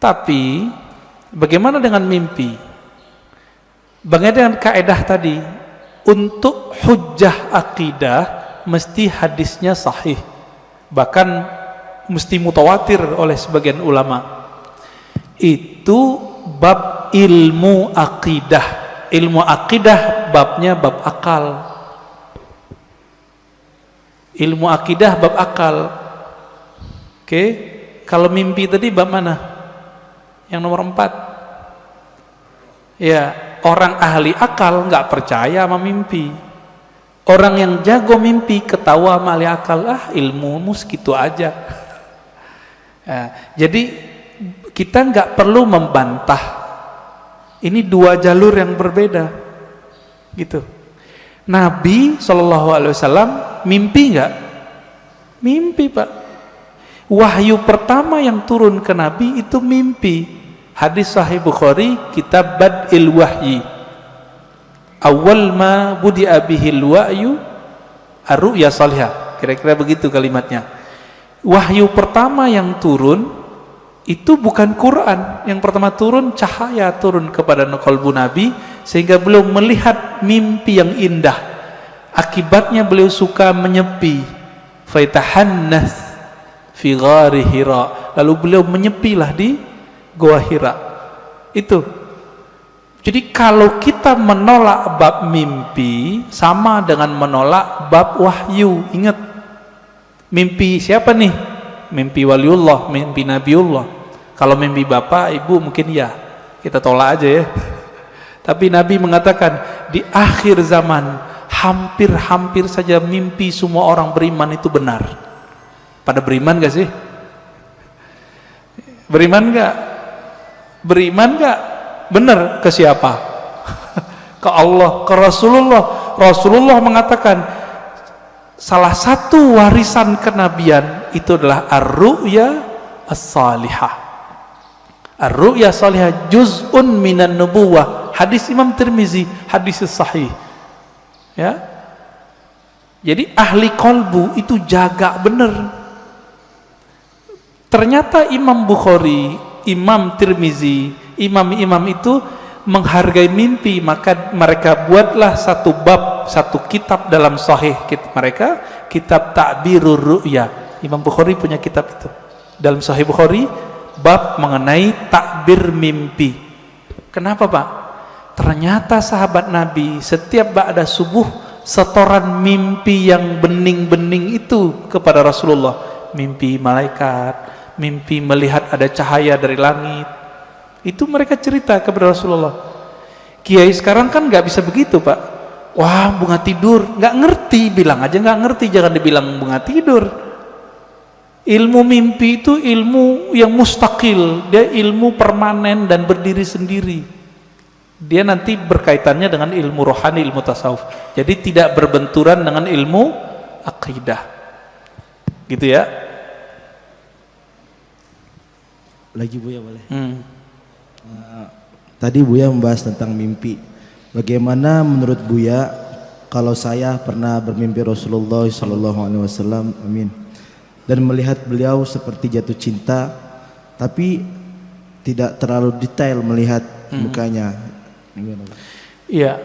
Tapi bagaimana dengan mimpi? Bagaimana dengan kaedah tadi? Untuk hujjah akidah mesti hadisnya sahih, bahkan mesti mutawatir oleh sebagian ulama. Itu bab ilmu akidah. Ilmu akidah babnya bab akal. Ilmu akidah bab akal. Oke, kalau mimpi tadi bab mana? Yang nomor 4. Ya, orang ahli akal nggak percaya sama mimpi. Orang yang jago mimpi ketawa sama ahli akal, ilmumu segitu aja. Jadi kita nggak perlu membantah. Ini dua jalur yang berbeda, gitu. Nabi SAW mimpi nggak? Mimpi, Pak. Wahyu pertama yang turun ke Nabi itu mimpi. Hadis Sahih Bukhari, kitab Bad'il Wahyi. Awal ma budi'a bihil wahyu ar-ru'ya salihah. Kira-kira begitu kalimatnya. Wahyu pertama yang turun itu bukan Quran. Yang pertama turun cahaya turun kepada qalbu Nabi sehingga beliau melihat mimpi yang indah. Akibatnya beliau suka menyepi. Faitahannats fi ghari Hira. Lalu beliau menyepilah di Gua Hira. Itu. Jadi kalau kita menolak bab mimpi sama dengan menolak bab wahyu. Ingat, mimpi siapa nih? Mimpi waliullah, mimpi nabiullah. Kalau mimpi bapak, ibu mungkin ya, kita tolak aja ya. Tapi Nabi mengatakan di akhir zaman hampir-hampir saja mimpi semua orang beriman itu benar. Pada beriman gak sih? Beriman gak? Beriman gak? Benar ke siapa? Ke Allah, ke Rasulullah. Rasulullah mengatakan salah satu warisan kenabian itu adalah ar-ru'ya as-salihah. Ar-ru'ya as-salihah juz'un minan nubuwah. Hadis Imam Tirmizi, hadis sahih. Ya. Jadi ahli qalbu itu jaga benar. Ternyata Imam Bukhari, Imam Tirmizi, imam-imam itu menghargai mimpi, maka mereka buatlah satu bab, satu kitab dalam sahih mereka, kitab Ta'birur Ru'ya. Imam Bukhari punya kitab itu. Dalam Sahih Bukhari bab mengenai takbir mimpi. Kenapa, Pak? Ternyata sahabat Nabi setiap ba'da subuh setoran mimpi yang bening-bening itu kepada Rasulullah. Mimpi malaikat, mimpi melihat ada cahaya dari langit. Itu mereka cerita kepada Rasulullah. Kiai sekarang kan nggak bisa begitu, Pak. Wah, bunga tidur, nggak ngerti, bilang aja nggak ngerti, jangan dibilang bunga tidur. Ilmu mimpi itu ilmu yang mustakil, dia ilmu permanen dan berdiri sendiri. Dia nanti berkaitannya dengan ilmu rohani, ilmu tasawuf. Jadi tidak berbenturan dengan ilmu akidah. Gitu ya. Lagi Buya boleh? Tadi Buya membahas tentang mimpi. Bagaimana menurut Buya kalau saya pernah bermimpi Rasulullah SAW, amin, dan melihat beliau seperti jatuh cinta, tapi tidak terlalu detail melihat mukanya. Iya,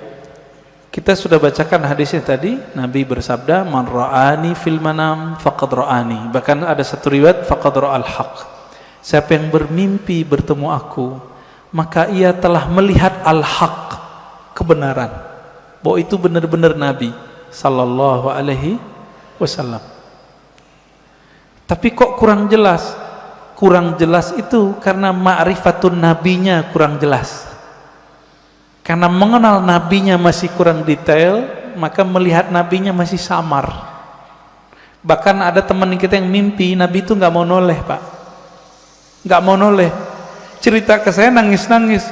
kita sudah bacakan hadisnya tadi. Nabi bersabda, man ra'ani fil manam faqad ra'ani. Bahkan ada satu riwayat faqad ra'al haq. Siapa yang bermimpi bertemu aku, maka ia telah melihat al-haq, kebenaran, bahwa itu benar-benar Nabi sallallahu alaihi wasallam. Tapi kok kurang jelas? Kurang jelas itu karena ma'rifatun nabinya kurang jelas. Karena mengenal nabinya masih kurang detail, maka melihat nabinya masih samar. Bahkan ada teman kita yang mimpi Nabi itu nggak mau noleh, Pak. Nggak mau noleh. Cerita ke saya nangis-nangis.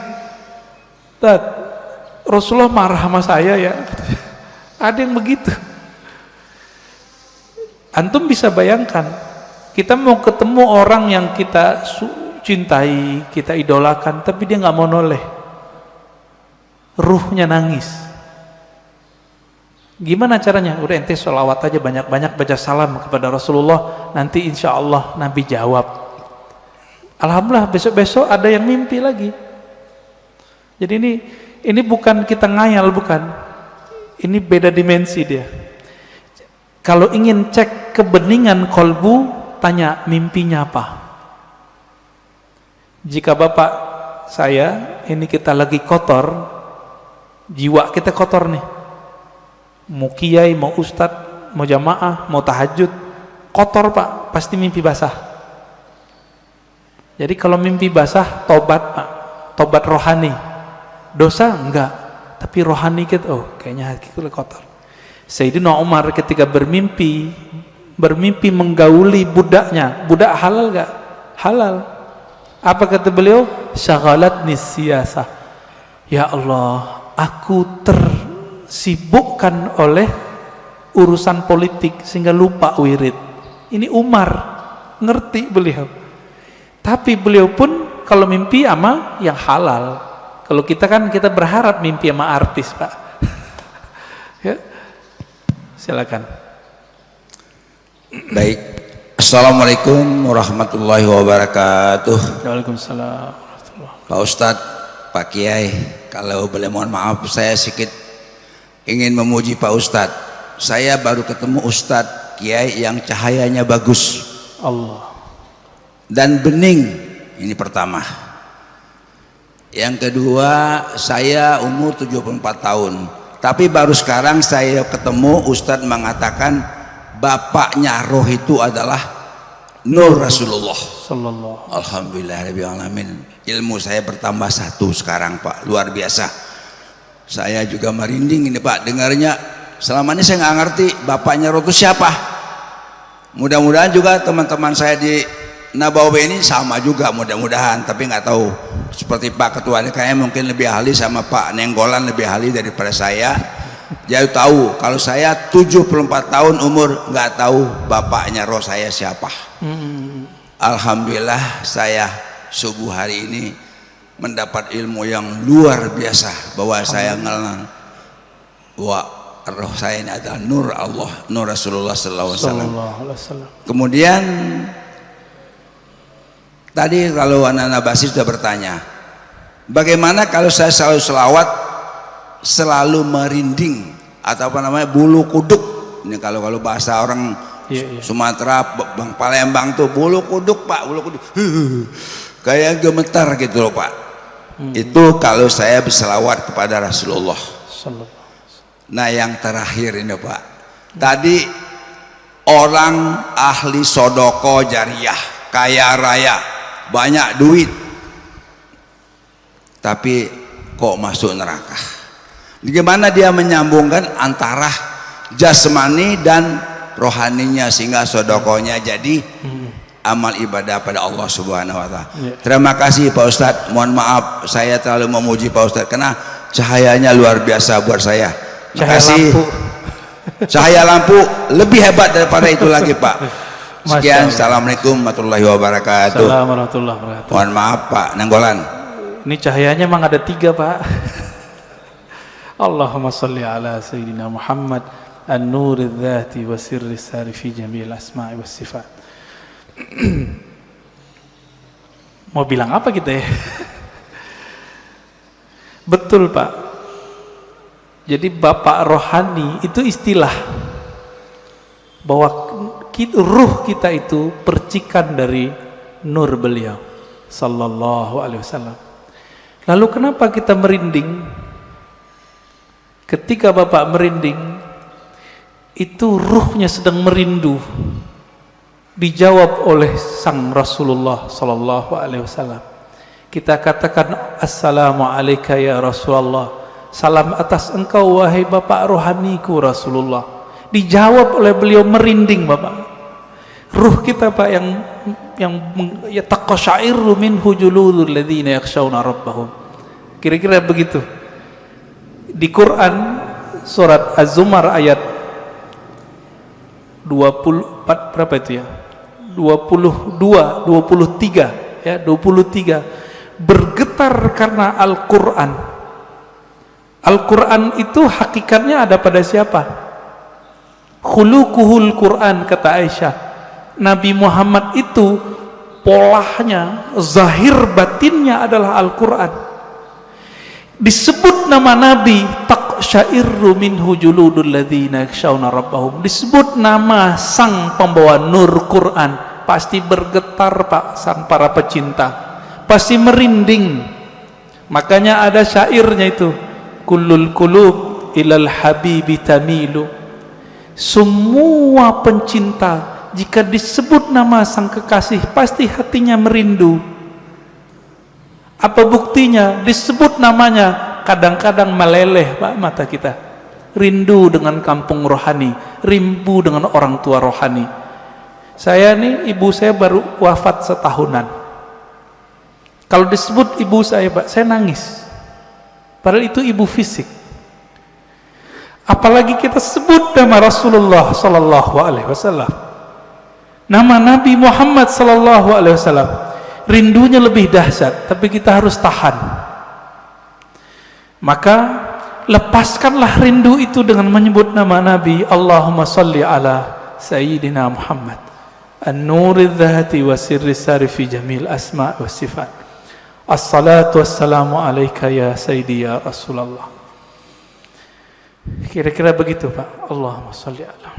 Rasulullah marah sama saya ya. Ada yang begitu. Antum bisa bayangkan, kita mau ketemu orang yang kita cintai, kita idolakan, tapi dia nggak mau noleh. Ruhnya nangis. Gimana caranya? Udah ente sholawat aja banyak-banyak, baca salam kepada Rasulullah, nanti insya Allah Nabi jawab. Alhamdulillah besok-besok ada yang mimpi lagi. Jadi ini bukan kita ngayal, bukan. Ini beda dimensi dia. Kalau ingin cek kebeningan kolbu, tanya mimpinya apa. Jika bapak saya, ini kita lagi kotor, jiwa kita kotor nih. Mau kiai, mau ustadz, mau jamaah, mau tahajud, kotor pak, pasti mimpi basah. Jadi kalau mimpi basah, tobat pak, tobat rohani. Dosa enggak, tapi rohani kita, oh kayaknya hati kita kotor. Sayyidina Umar ketika bermimpi menggauli budaknya. Budak halal gak? Halal. Apa kata beliau? Syaghalatni siyasah. Ya Allah, aku tersibukkan oleh urusan politik sehingga lupa wirid. Ini Umar, ngerti beliau. Tapi beliau pun kalau mimpi sama yang halal. Kalau kita kan kita berharap mimpi sama artis, Pak. Ya. Silakan. Baik. Assalamualaikum warahmatullahi wabarakatuh. Waalaikumsalam. Pak Ustadz, Pak Kiai, kalau boleh mohon maaf, saya sedikit ingin memuji Pak Ustadz. Saya baru ketemu Ustadz Kiai yang cahayanya bagus Allah dan bening. Ini pertama. Yang kedua, saya umur 74 tahun. Tapi baru sekarang saya ketemu Ustadz mengatakan bapaknya roh itu adalah Nur Rasulullah. Sallallahu. Alhamdulillahirrahmanirrahim. Ilmu saya bertambah satu sekarang Pak, luar biasa. Saya juga merinding ini Pak, dengarnya. Selama ini saya nggak ngerti bapaknya roh itu siapa. Mudah-mudahan juga teman-teman saya di Nabawi ini sama juga mudah-mudahan, tapi nggak tahu. Seperti Pak Ketua kayaknya mungkin lebih ahli, sama Pak Nenggolan lebih ahli daripada saya. Jadi tahu kalau saya 74 tahun umur nggak tahu bapaknya roh saya siapa. Alhamdulillah saya subuh hari ini mendapat ilmu yang luar biasa bahwa saya ngelang bahwa roh saya ini adalah Nur Allah, Nur Rasulullah SAW. Kemudian tadi kalau anak-anak basis sudah bertanya, bagaimana kalau saya selalu selawat, selalu merinding atau apa namanya bulu kuduk. Ini kalau bahasa orang Sumatera, Bang Palembang tuh bulu kuduk Pak, bulu kuduk, kayak gemetar gitu loh Pak. Itu kalau saya berselawat kepada Rasulullah. Nah yang terakhir ini Pak, tadi orang ahli sodoko jariah, kaya raya, banyak duit, tapi kok masuk neraka. Bagaimana dia menyambungkan antara jasmani dan rohaninya sehingga sodokonya jadi amal ibadah pada Allah Subhanahu Wa Taala. Terima kasih Pak Ustadz. Mohon maaf saya terlalu memuji Pak Ustadz karena cahayanya luar biasa buat saya. Terima kasih. Cahaya lampu lebih hebat daripada itu lagi Pak. Sekian. Assalamualaikum warahmatullahi wabarakatuh. Assalamualaikum warahmatullahi wabarakatuh. Mohon maaf Pak Nenggolan. Ini cahayanya memang ada 3 Pak. Allahumma salli ala Sayyidina Muhammad an-nuri dzati wa sirri sari fi jami'il asma'i was sifat. Mau bilang apa kita ya? Betul Pak. Jadi bapak rohani itu istilah bahwa ruh kita itu percikan dari nur beliau sallallahu alaihi wasallam. Lalu kenapa kita merinding? Ketika bapak merinding, itu ruhnya sedang merindu. Dijawab oleh sang Rasulullah sallallahu alaihi wasallam. Kita katakan assalamu alayka ya Rasulullah. Salam atas engkau wahai bapak rohaniku Rasulullah. Dijawab oleh beliau merinding bapak. Ruh kita Pak yang yataqashairu minhu juludul ladzina yakhshawna rabbahum. Kira-kira begitu. Di Quran surat Az-Zumar ayat 24 berapa itu ya? 22, 23 ya, 23 bergetar karena Al-Qur'an. Al-Qur'an itu hakikatnya ada pada siapa? Khuluquhul Qur'an kata Aisyah. Nabi Muhammad itu polanya, zahir batinnya adalah Al-Quran. Disebut nama Nabi, taqsya'irru minhu juludul ladzina yakhshawna rabbahum. Disebut nama sang pembawa nur Quran, pasti bergetar Pak sang para pecinta, pasti merinding. Makanya ada syairnya itu, kullul qulub ilal habibi tamilu. Semua pencinta jika disebut nama sang kekasih pasti hatinya merindu. Apa buktinya? Disebut namanya kadang-kadang meleleh Pak mata kita, rindu dengan kampung rohani, rindu dengan orang tua rohani. Saya nih, ibu saya baru wafat setahunan. Kalau disebut ibu saya Pak, saya nangis, padahal itu ibu fisik. Apalagi kita sebut nama Rasulullah sallallahu alaihi wasallam, nama Nabi Muhammad sallallahu alaihi wasallam, rindunya lebih dahsyat, tapi kita harus tahan. Maka lepaskanlah rindu itu dengan menyebut nama Nabi. Allahumma salli ala Sayyidina Muhammad an-nuridz dzati wa sirri sari fi jamil asma' wa sifat. Assalatu wassalamu alaika ya Sayyidi ya Rasulullah. Kira-kira begitu Pak. Allahumma salli ala